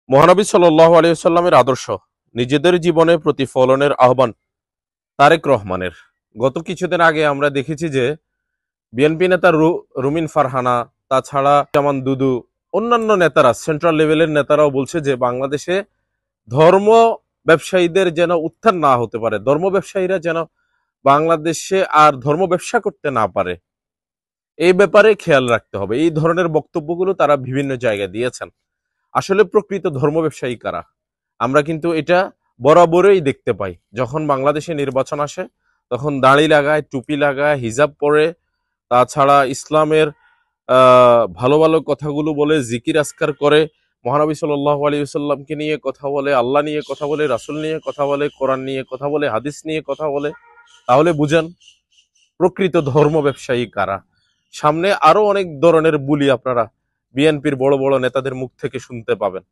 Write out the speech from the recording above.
মহানবী সাল্লাল্লাহু আলাইহি ওয়াসাল্লামের আদর্শ নিজেদের জীবনে প্রতিফলনের আহ্বান তারেক রহমানের। গত কিছুদিন আগে আমরা দেখেছি যে বিএনপি নেতা রুমিন ফারহানা, তাছাড়া জামান দুদু, অন্যান্য নেতারা, সেন্ট্রাল লেভেলের নেতারাও বলছে যে বাংলাদেশে ধর্ম ব্যবসায়ীদের যেন উত্থান না হতে পারে, ধর্ম ব্যবসায়ীরা যেন বাংলাদেশে আর ধর্ম ব্যবসা করতে না পারে, এই ব্যাপারে খেয়াল রাখতে হবে। এই ধরনের বক্তব্যগুলো তারা বিভিন্ন জায়গায় দিয়েছেন। আসলে প্রকৃত ধর্ম ব্যবসায়ী কারা আমরা কিন্তু এটা বরাবরই দেখতে পাই। যখন বাংলাদেশে নির্বাচন আসে তখন দাড়ি লাগায়, টুপি লাগায়, হিজাব পরে, তাছাড়া ইসলামের ভালো ভালো কথাগুলো বলে, জিকির আজকার করে, মহানবী সাল্লাল্লাহু আলাইহি ওয়াসাল্লামকে নিয়ে কথা বলে, আল্লাহ নিয়ে কথা বলে, রাসূল নিয়ে কথা বলে, কোরআন নিয়ে কথা বলে, হাদিস নিয়ে কথা বলে। তাহলে বুঝেন প্রকৃত ধর্ম ব্যবসায়ী কারা। সামনে আরো অনেক ধরনের বুলি আপনারা বিএনপির বড় বড় নেতাদের মুখ থেকে শুনতে পাবেন।